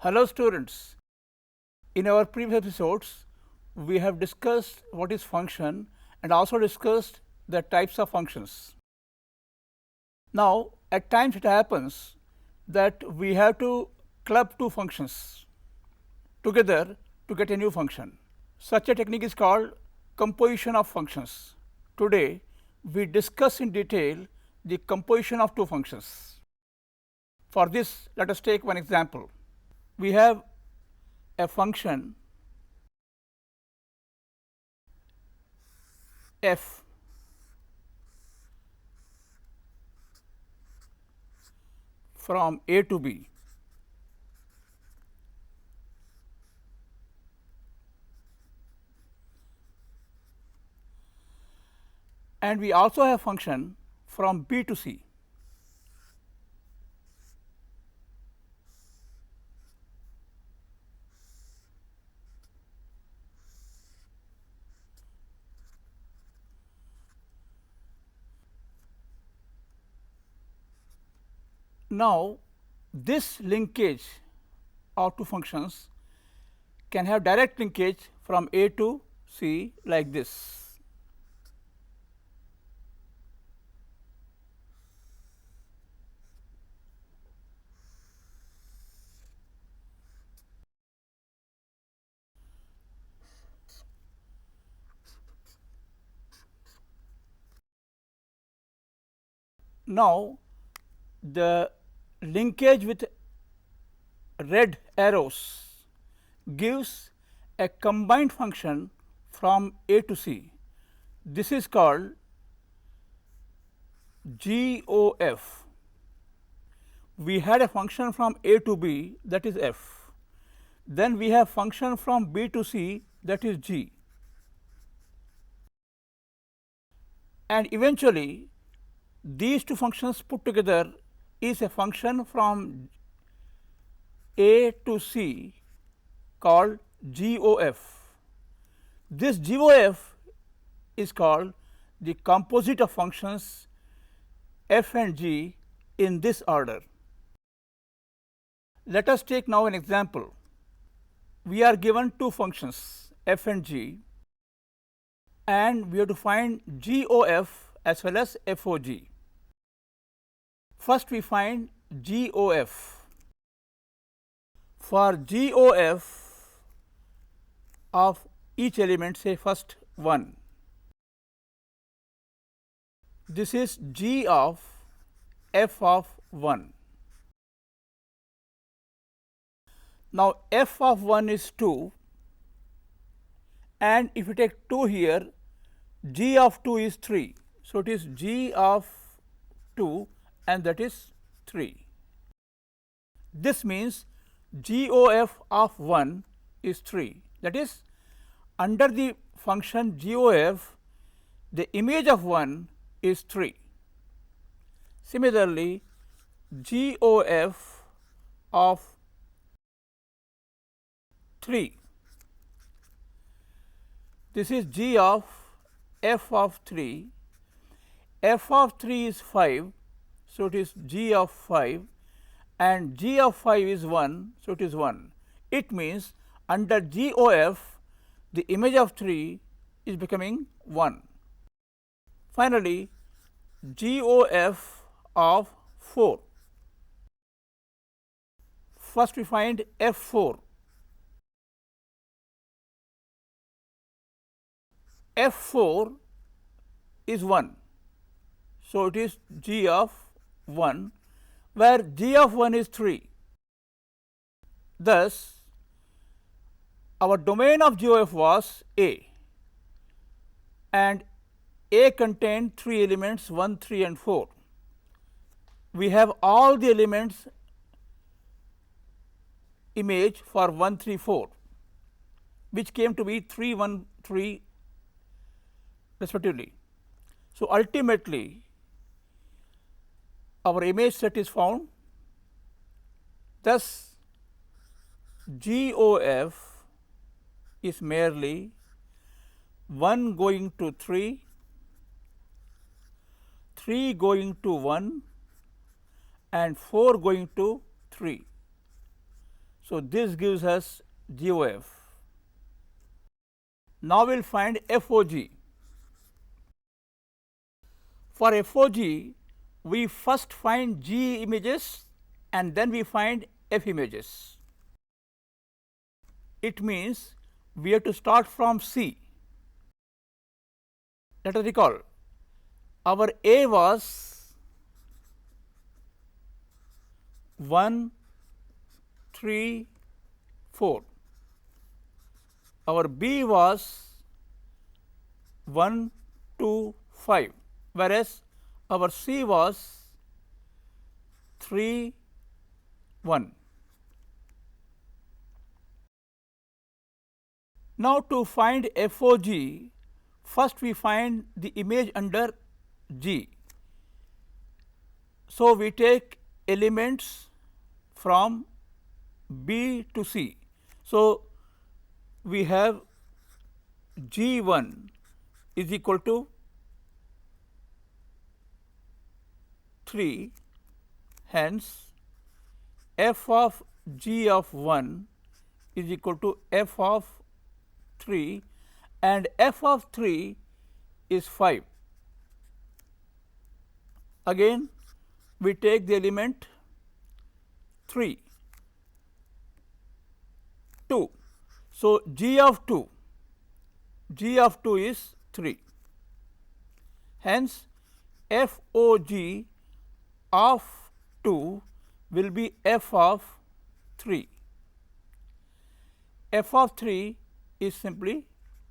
Hello students, in our previous episodes we have discussed what is function and also discussed the types of functions. Now at times it happens that we have to club two functions together to get a new function. Such a technique is called composition of functions. Today we discuss in detail the composition of two functions. For this, let us take one example. We have a function f from a to b, and we also have function from b to c. Now this linkage of two functions can have direct linkage from a to c like this. Now the linkage with red arrows gives a combined function from a to c. This is called GOF. We had a function from a to b, that is f. Then we have function from b to c, that is g. And eventually these two functions put together is a function from a to c called GOF. This GOF is called the composite of functions f and g in this order. Let us take now an example. We are given two functions f and g, and we have to find GOF as well as FOG. First we find GOF. For GOF of each element, say first 1, this is G of f of 1. Now f of 1 is 2, and if you take 2 here, G of 2 is 3. So it is G of 2, and that is 3. This means GOF of 1 is 3. That is, under the function GOF, the image of 1 is 3. Similarly, GOF of 3, this is G of f of 3. F of 3 is 5, so it is G of 5, and G of 5 is 1, so it is 1. It means under GOF the image of 3 is becoming 1. Finally, GOF of 4. First we find F4. F4 is 1, so it is G of 1, where G of 1 is 3. Thus, our domain of GOF was A, and A contained 3 elements 1, 3 and 4. We have all the elements image for 1, 3, 4, which came to be 3, 1, 3 respectively. So ultimately our image set is found. Thus GOF is merely 1 going to 3, 3 going to 1 and 4 going to 3. So, this gives us GOF. Now, we will find FOG. For FOG, we first find G images and then we find F images. It means we have to start from C. Let us recall, our A was 1, 3, 4. Our B was 1, 2, 5, whereas our C was 3, 1. Now, to find FOG, first we find the image under G. So, we take elements from B to C. So, we have G1 is equal to 3, hence f of G of 1 is equal to f of 3 and f of 3 is 5. Again we take the element 3, 2. So, G of 2 is 3. Hence, FOG of 2 will be f of 3. F of 3 is simply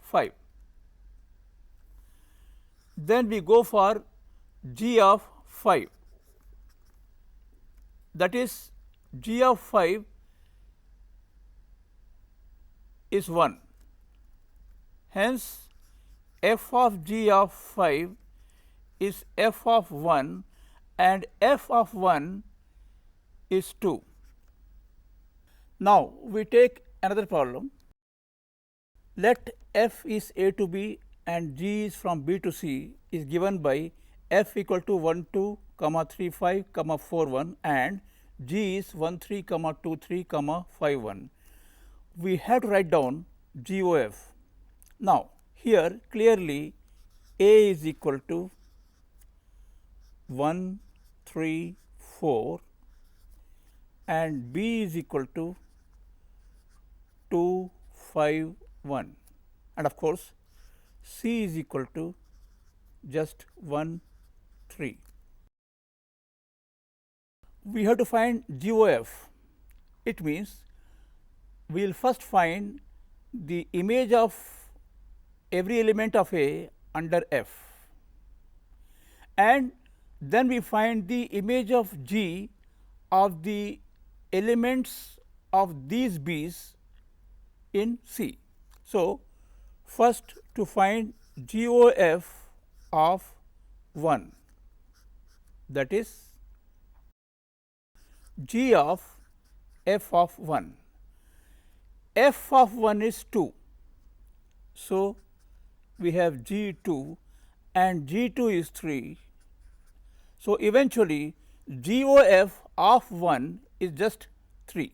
5. Then we go for G of 5, that is G of 5 is 1. Hence, f of G of 5 is f of 1 and f of 1 is 2. Now, we take another problem. Let f is A to B and G is from B to C is given by f equal to 1 2, 3 5, 4 1 and G is 1 3, 2 3, 5 1. We have to write down GOF. Now, here clearly A is equal to 1 3 4 and B is equal to 2 5 1 and of course, C is equal to just 1 3. We have to find GOF. It means we will first find the image of every element of A under F and then we find the image of G of the elements of these B's in C. So, first to find GOF of 1, that is G of f of 1. F of 1 is 2. So, we have G2 and G2 is 3. So, eventually GOF of 1 is just 3.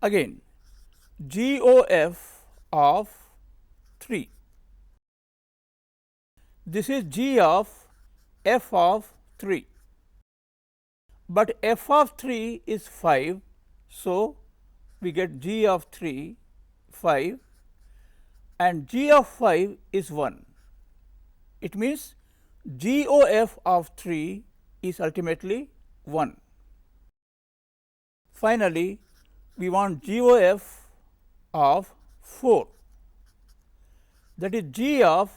Again GOF of 3. This is G of f of 3, but f of 3 is 5. So, we get G of 3 5 and G of 5 is 1. It means GOF of 3 is ultimately 1. Finally, we want GOF of 4, that is G of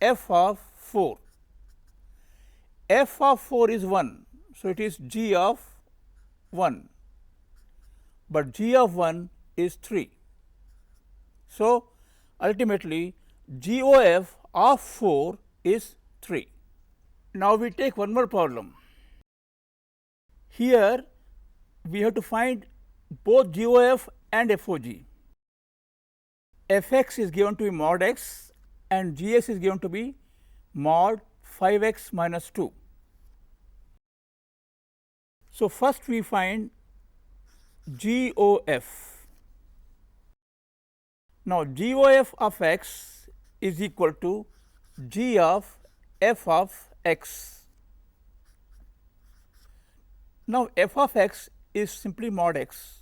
f of 4. F of 4 is 1. So, it is G of 1, but G of 1 is 3. So, ultimately GOF of 4 is 3. Now, we take one more problem. Here we have to find both GOF and FOG. Fx is given to be mod x and Gx is given to be mod 5x minus 2. So, first we find GOF. Now GOF of x is equal to G of f of x. Now f of x is simply mod x.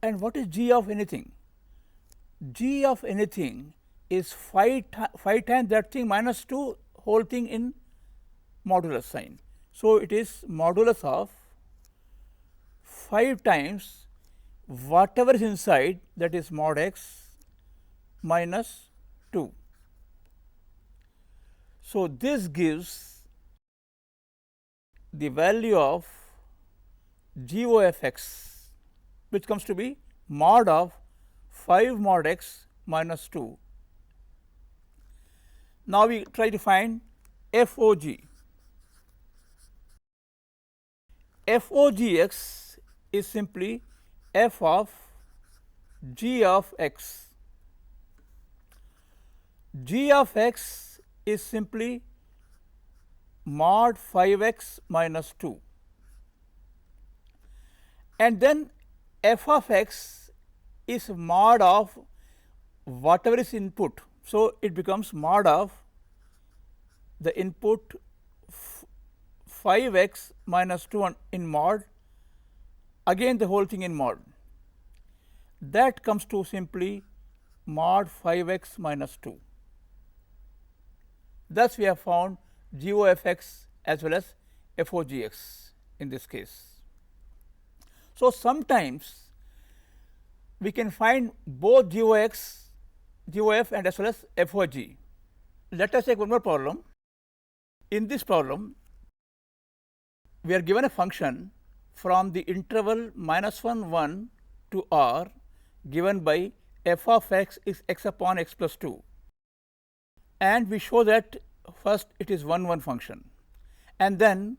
And what is G of anything? G of anything is 5 times that thing minus 2 whole thing in modulus sign. So it is modulus of 5 times whatever is inside, that is mod x minus 2. So this gives the value of GOF x, which comes to be mod of 5 mod x minus 2. Now we try to find FOG. FOGX is simply f of G of x. G of x is simply mod 5x minus 2. And then f of x is mod of whatever is input. So it becomes mod of the input 5x minus 2 in mod, again the whole thing in mod. That comes to simply mod 5x minus 2. Thus we have found GOFX as well as FOGX in this case. So sometimes we can find both GOF and as well as FOG. Let us take one more problem. In this problem, we are given a function from the interval minus 1 1 to r given by f of x is x upon x plus 2, and we show that first it is 1 1 function, and then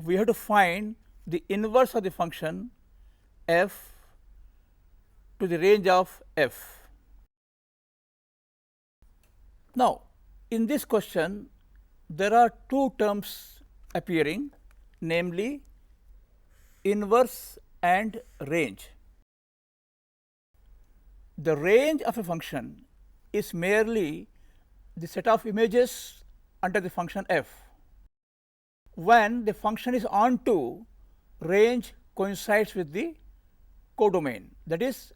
we have to find the inverse of the function f to the range of f. Now in this question there are two terms appearing, namely inverse and range. The range of a function is merely the set of images under the function f. When the function is onto, range coincides with the codomain. That is,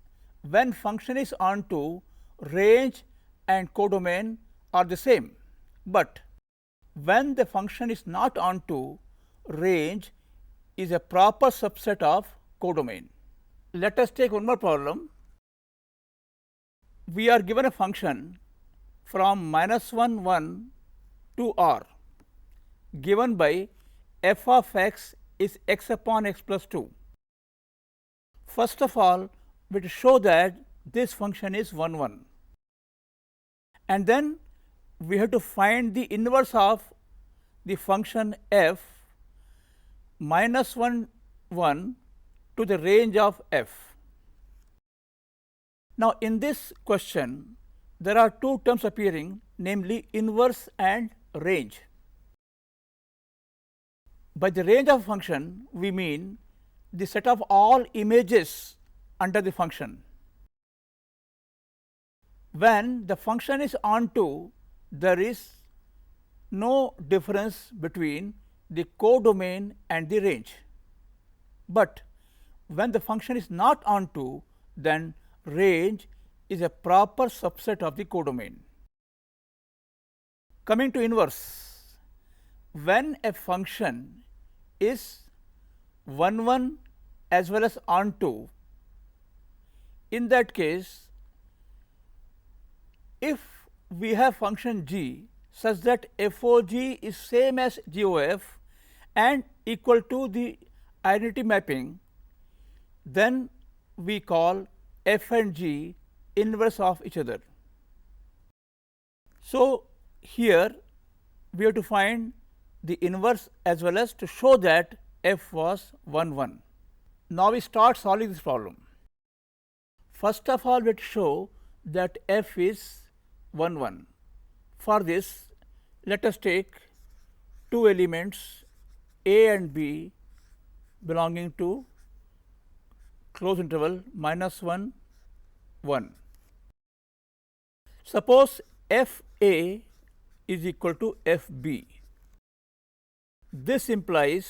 when function is onto, range and codomain are the same. But when the function is not onto, range is a proper subset of codomain. Let us take one more problem. We are given a function from minus 1 1 to r given by f of x is x upon x plus 2. First of all, we show that this function is 1 1, and then we have to find the inverse of the function f minus 1 1 to the range of f. Now in this question there are two terms appearing, namely inverse and range. By the range of function we mean the set of all images under the function. When the function is onto, there is no difference between the codomain and the range. But when the function is not onto, then range is a proper subset of the codomain. Coming to inverse, when a function is 1 1 as well as onto, in that case, if we have function g such that FOG is same as GOF and equal to the identity mapping, then we call f and g inverse of each other. So here we have to find the inverse as well as to show that f was 1 1. Now we start solving this problem. First of all, we have to show that f is 1 1. For this, let us take two elements a and b belonging to closed interval -1, 1. Suppose Fa is equal to Fb. This implies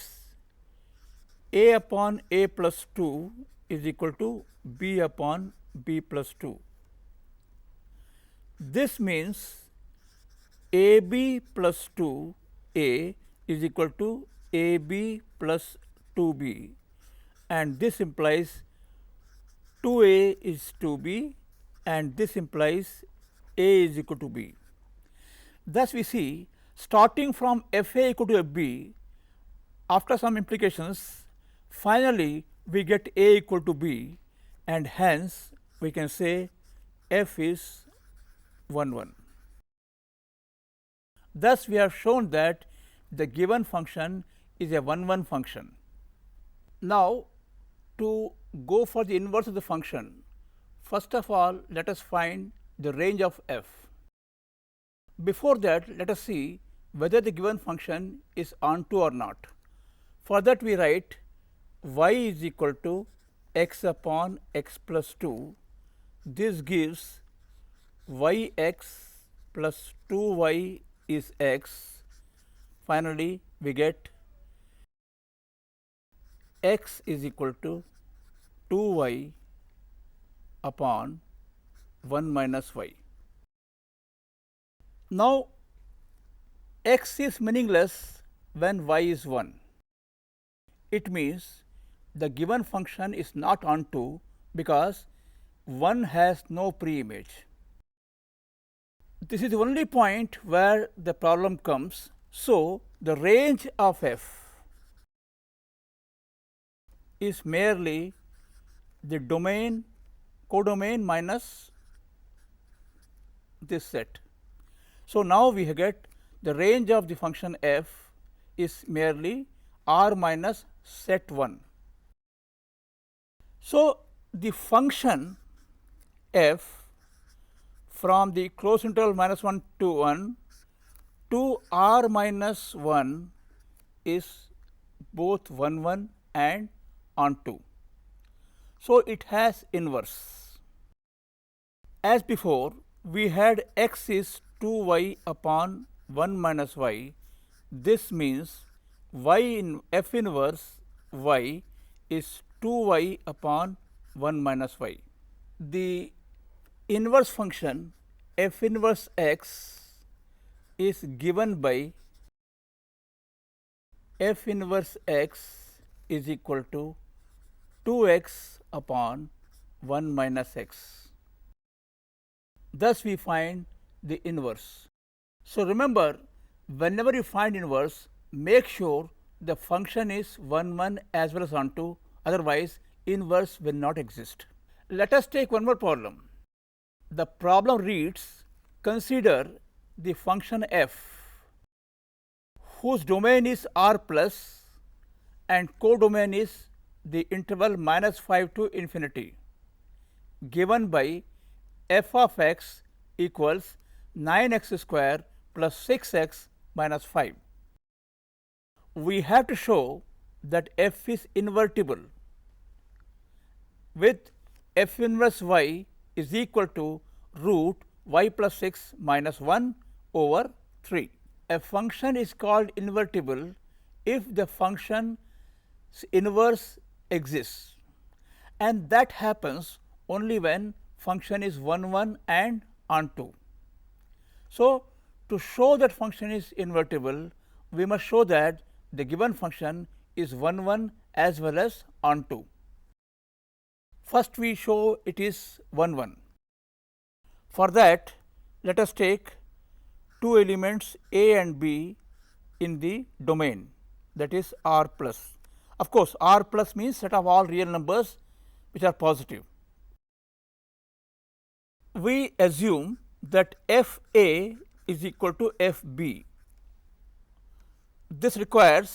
A upon A plus 2 is equal to B upon B plus 2. This means AB plus 2A is equal to AB plus 2B, and this implies 2A is 2B, and this implies A is equal to B. Thus, we see starting from Fa equal to Fb, after some implications, finally we get A equal to B, and hence we can say F is 1, 1. Thus, we have shown that the given function is a 1, 1 function. Now, to go for the inverse of the function, first of all, let us find the range of f. Before that, let us see whether the given function is onto or not. For that, we write y is equal to x upon x plus 2. This gives yx plus 2y is x. Finally, we get x is equal to 2y upon 1 minus y. Now, x is meaningless when y is 1. It means the given function is not onto because 1 has no pre-image. This is the only point where the problem comes. So, the range of f is merely the domain, codomain minus this set. So, now we get the range of the function f is merely R minus set 1. So, the function f from the closed interval -1 to 1 to R minus 1 is both 1, 1 and onto. So, it has inverse. As before, we had x is 2y upon 1 minus y. This means y in f inverse y is 2y upon 1 minus y. The inverse function f inverse x is given by f inverse x is equal to 2x upon 1 minus x. Thus, we find the inverse. So, remember, whenever you find inverse, make sure the function is 1, 1 as well as onto, otherwise inverse will not exist. Let us take one more problem. The problem reads, consider the function f whose domain is R plus and codomain is the interval -5 to infinity, given by f of x equals 9x square plus 6x minus 5. We have to show that f is invertible with f inverse y is equal to root y plus 6 minus 1 over 3. A function is called invertible if the function's inverse exists, and that happens only when function is 1, 1 and onto. So, to show that function is invertible, we must show that the given function is 1, 1 as well as onto. First, we show it is 1, 1. For that, let us take two elements a and b in the domain, that is R plus. Of course, R plus means set of all real numbers which are positive. We assume that f a is equal to f b. This requires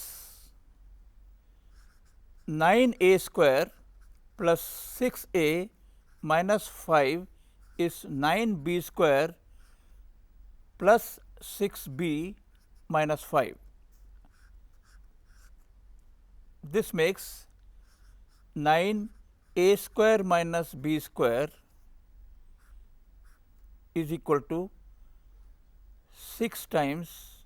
9a square plus 6a minus 5 is 9b square plus 6b minus 5. This makes 9a square minus b square is equal to 6 times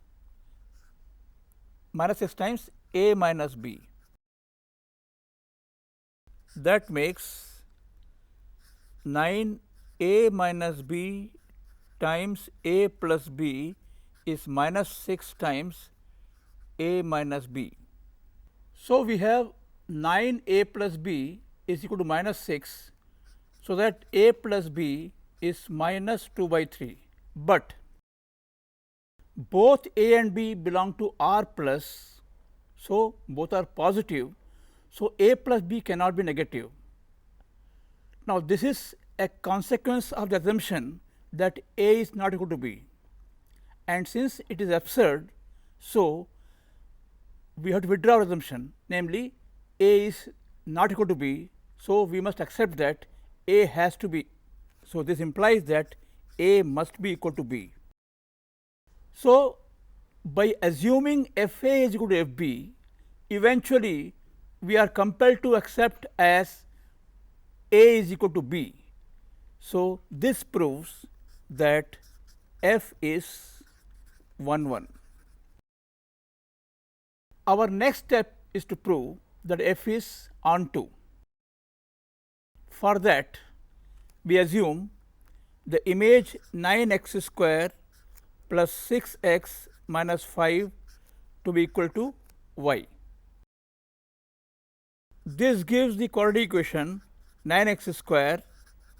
minus 6 times a minus b. That makes 9a minus b times a plus b is minus 6 times a minus b. So, we have 9a plus b is equal to minus 6. So, that a plus b is minus 2 by 3, but both a and b belong to R plus. So, both are positive. So, a plus b cannot be negative. Now, this is a consequence of the assumption that a is not equal to b, and since it is absurd, so we have to withdraw our assumption, namely a is not equal to b. So, we must accept that a has to be. So, this implies that a must be equal to b. So, by assuming f a is equal to f b, eventually we are compelled to accept as a is equal to b. So, this proves that f is 1 1. Our next step is to prove that f is onto. For that, we assume the image 9x square plus 6x minus 5 to be equal to y. This gives the quadratic equation 9x square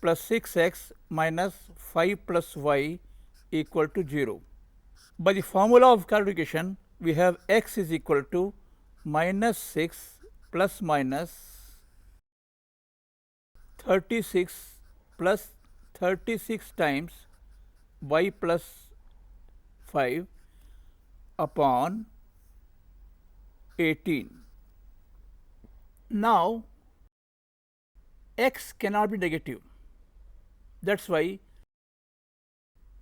plus 6x minus 5 plus y equal to 0. By the formula of quadrication, we have x is equal to minus 6 plus minus 36 plus 36 times y plus 5 upon 18. Now, x cannot be negative. That is why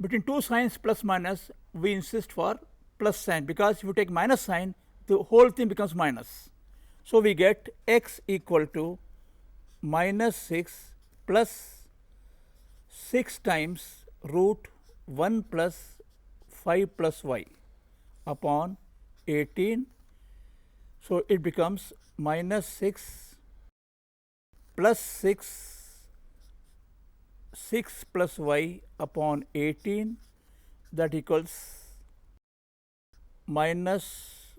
between two signs plus minus we insist for plus sign, because if you take minus sign the whole thing becomes minus. So, we get x equal to minus 6 plus 6 times root 1 plus 5 plus y upon 18. So, it becomes minus 6 plus 6 plus y upon 18, that equals minus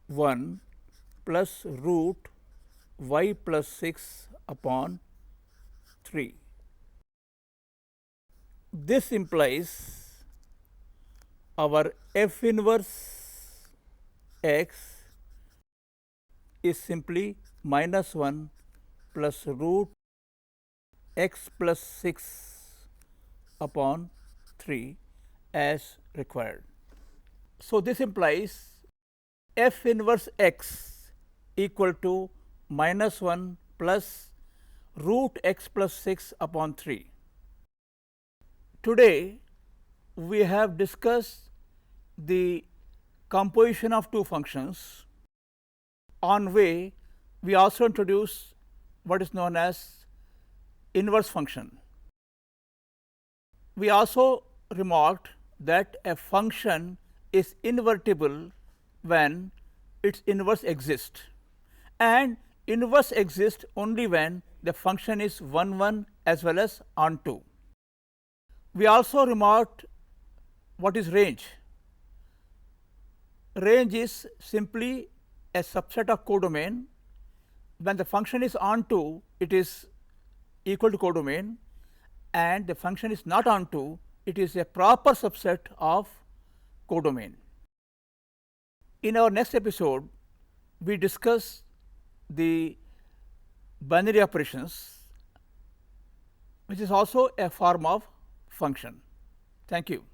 1 plus root y plus 6 upon 3. This implies our f inverse x is simply minus 1 plus root x plus 6 upon 3 as required. So, this implies f inverse x equal to minus 1 plus root x plus 6 upon 3. Today, we have discussed the composition of two functions. On way, we also introduce what is known as inverse function. We also remarked that a function is invertible when its inverse exists, and inverse exists only when the function is 1 1 as well as onto. We also remarked what is range. Range is simply a subset of codomain. When the function is onto, it is equal to codomain, and the function is not onto, it is a proper subset of codomain. In our next episode, we discuss the binary operations, which is also a form of function. Thank you.